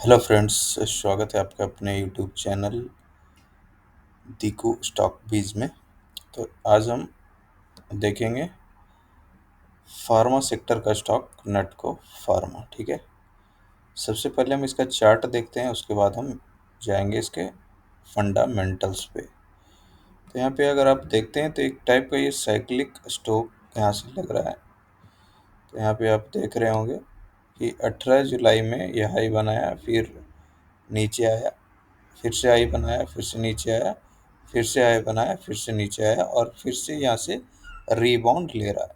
Hello friends, स्वागत है आपका अपने यूट्यूब चैनल दीकू स्टॉक बीज में। तो आज हम देखेंगे फार्मा सेक्टर का स्टॉक नटको फार्मा। ठीक है, सबसे पहले हम इसका चार्ट देखते हैं, उसके बाद हम जाएंगे इसके फंडामेंटल्स पे। तो यहाँ पे अगर आप देखते हैं तो एक टाइप का ये साइक्लिक स्टॉक यहाँ से लग रहा है। तो यहाँ पे आप देख रहे होंगे कि 18 जुलाई में यह हाई बनाया, फिर नीचे आया, फिर से हाई बनाया, फिर से नीचे आया, फिर से हाई बनाया, फिर से नीचे आया और फिर से यहाँ से रीबाउंड ले रहा है।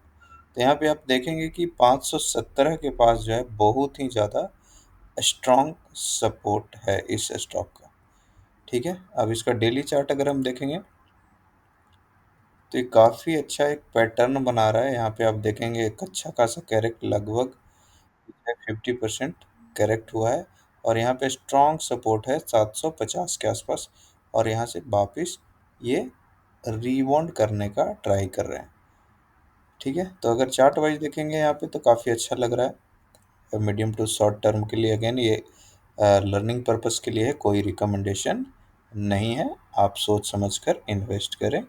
तो यहाँ पे आप देखेंगे कि 517 के पास जो है बहुत ही ज़्यादा स्ट्रॉन्ग सपोर्ट है इस स्टॉक का। ठीक है, अब इसका डेली चार्ट अगर हम देखेंगे तो ये काफ़ी अच्छा एक पैटर्न बना रहा है। यहाँ पे आप देखेंगे एक अच्छा खासा कैरेक्ट लगभग 50% करेक्ट हुआ है और यहाँ पे स्ट्रॉन्ग सपोर्ट है 750 के आसपास और यहाँ से वापस ये रीबाउंड करने का ट्राई कर रहे हैं। ठीक है, तो अगर चार्ट वाइज देखेंगे यहाँ पे तो काफ़ी अच्छा लग रहा है। मीडियम टू शॉर्ट टर्म के लिए अगेन ये लर्निंग पर्पस के लिए है, कोई रिकमेंडेशन नहीं है, आप सोच समझ कर इन्वेस्ट करें।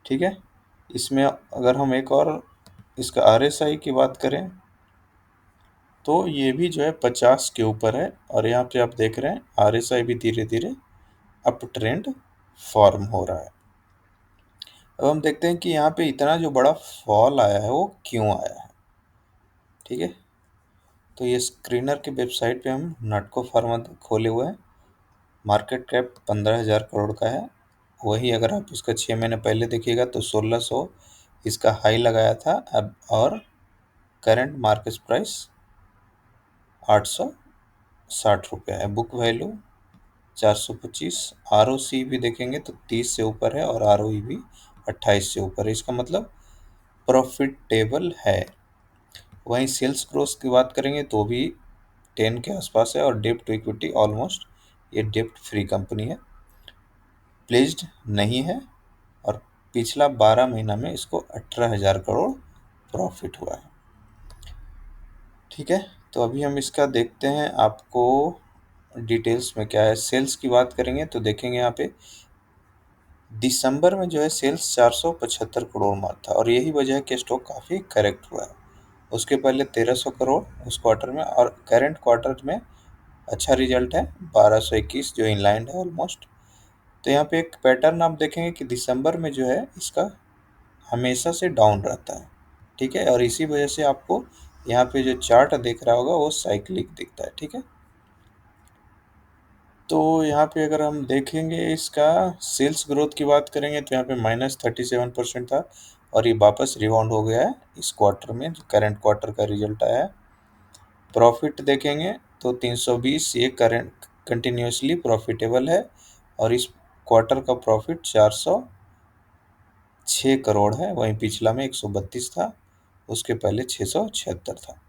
ठीक है, इसमें अगर हम एक और इसका RSI की बात करें तो ये भी जो है 50 के ऊपर है और यहाँ पे आप देख रहे हैं RSI भी धीरे धीरे अप ट्रेंड फॉर्म हो रहा है। अब हम देखते हैं कि यहाँ पे इतना जो बड़ा फॉल आया है वो क्यों आया है। ठीक है, तो ये स्क्रीनर के वेबसाइट पे हम नटको फार्मा खोले हुए हैं। मार्केट कैप 15,000 करोड़ का है। वही अगर आप इसका 6 महीने पहले देखिएगा तो 1600 इसका हाई लगाया था अब, और करंट मार्केट प्राइस 860 रुपये है। Book value 425। ROC भी देखेंगे तो 30 से ऊपर है और ROE भी 28 से ऊपर है। इसका मतलब प्रॉफिटेबल है। वहीं सेल्स ग्रोथ की बात करेंगे तो भी 10 के आसपास है और डेब्ट टू इक्विटी ऑलमोस्ट, ये डेब्ट फ्री कंपनी है, प्लेज्ड नहीं है और पिछला 12 महीना में इसको 18,000 करोड़ प्रॉफिट हुआ है। ठीक है, तो अभी हम इसका देखते हैं आपको डिटेल्स में क्या है। सेल्स की बात करेंगे तो देखेंगे यहाँ पे दिसंबर में जो है सेल्स 475 करोड़ मार था और यही वजह है कि स्टॉक काफ़ी करेक्ट हुआ है। उसके पहले 1300 करोड़ उस क्वार्टर में और करंट क्वार्टर में अच्छा रिजल्ट है 1221 जो इनलाइन है ऑलमोस्ट। तो यहाँ पे एक पैटर्न आप देखेंगे कि दिसंबर में जो है इसका हमेशा से डाउन रहता है। ठीक है, और इसी वजह से आपको यहाँ पे जो चार्ट दिख रहा होगा वो साइक्लिक दिखता है। ठीक है, तो यहाँ पे अगर हम देखेंगे इसका सेल्स ग्रोथ की बात करेंगे तो यहाँ पे -37% था और ये वापस रिबाउंड हो गया है इस क्वार्टर में, जो करंट क्वार्टर का रिजल्ट आया है। प्रॉफिट देखेंगे तो 320, ये करंट कंटिन्यूसली प्रॉफिटेबल है और इस क्वार्टर का प्रॉफिट 406 करोड़ है। वहीं पिछला में 132 था, उसके पहले 676 था।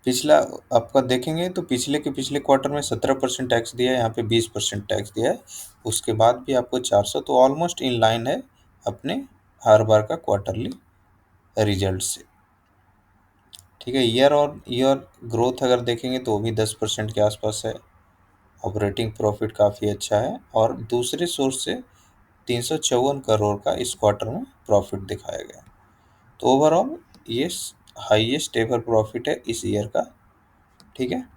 पिछला आपका देखेंगे तो पिछले के पिछले क्वार्टर में 17% टैक्स दिया है, यहाँ पे 20% टैक्स दिया है। उसके बाद भी आपको 400, तो ऑलमोस्ट इन लाइन है अपने हर बार का क्वार्टरली रिजल्ट से। ठीक है, ईयर और ईयर ग्रोथ अगर देखेंगे तो वो भी 10% के आसपास है। ऑपरेटिंग प्रॉफिट काफ़ी अच्छा है और दूसरे सोर्स से 354 करोड़ का इस क्वार्टर में प्रॉफिट दिखाया गया। तो ओवरऑल ये हाईएस्ट एवर प्रॉफिट है इस ईयर का। ठीक है,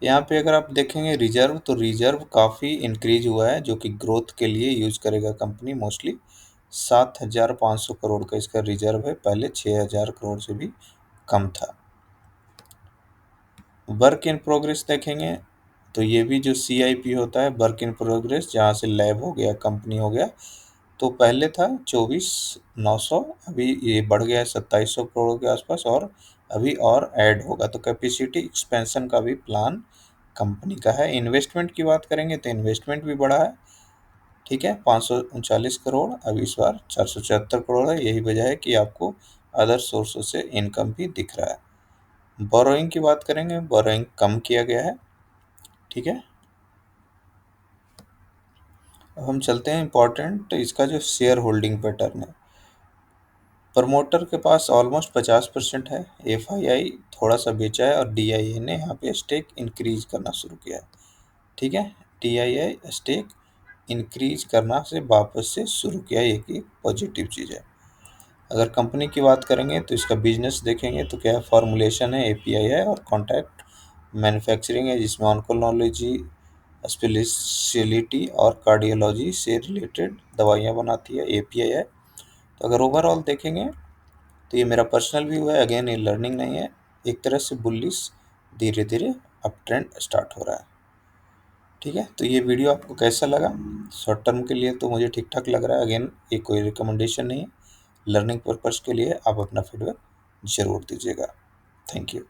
यहाँ पे अगर आप देखेंगे रिजर्व, तो रिजर्व काफ़ी इंक्रीज हुआ है जो कि ग्रोथ के लिए यूज करेगा कंपनी मोस्टली। 7,500 करोड़ का इसका रिजर्व है, पहले 6,000 करोड़ से भी कम था। वर्क इन प्रोग्रेस देखेंगे तो ये भी जो CIP होता है, वर्क इन प्रोग्रेस, जहाँ से लैब हो गया, कंपनी हो गया, तो पहले था 24,900, अभी ये बढ़ गया है 2,700 करोड़ के आसपास और अभी और ऐड होगा। तो कैपेसिटी एक्सपेंशन का भी प्लान कंपनी का है। इन्वेस्टमेंट की बात करेंगे तो इन्वेस्टमेंट भी बढ़ा है। ठीक है, 539 करोड़, अभी इस बार 474 करोड़ है। यही वजह है कि आपको अदर सोर्सों से इनकम भी दिख रहा है। बोरोइंग की बात करेंगे, बोरोइंग कम किया गया है। ठीक है, अब हम चलते हैं इम्पोर्टेंट इसका जो शेयर होल्डिंग पैटर्न है। प्रमोटर के पास ऑलमोस्ट 50% है, एफआईआई थोड़ा सा बेचा है और डीआईए ने यहाँ पे स्टेक इंक्रीज करना शुरू किया है। ठीक है, डीआईए स्टेक इंक्रीज करना से वापस से शुरू किया, एक पॉजिटिव चीज़ है। अगर कंपनी की बात करेंगे तो इसका बिजनेस देखेंगे तो क्या है, फॉर्मुलेशन है, एपीआई है और कॉन्ट्रैक्ट मैन्युफैक्चरिंग है, जिसमें ऑन्कोलॉजी स्पेशलिटी और कार्डियोलॉजी से रिलेटेड दवाइयाँ बनाती है, एपीआई है। तो अगर ओवरऑल देखेंगे तो ये मेरा पर्सनल व्यू है, अगेन ये लर्निंग नहीं है, एक तरह से बुलिश धीरे धीरे अप ट्रेंड स्टार्ट हो रहा है। ठीक है, तो ये वीडियो आपको कैसा लगा? शॉर्ट टर्म के लिए तो मुझे ठीक ठाक लग रहा है, अगेन ये कोई रिकमेंडेशन नहीं है, लर्निंग पर्पज़ के लिए आप अपना फीडबैक ज़रूर दीजिएगा। Thank you.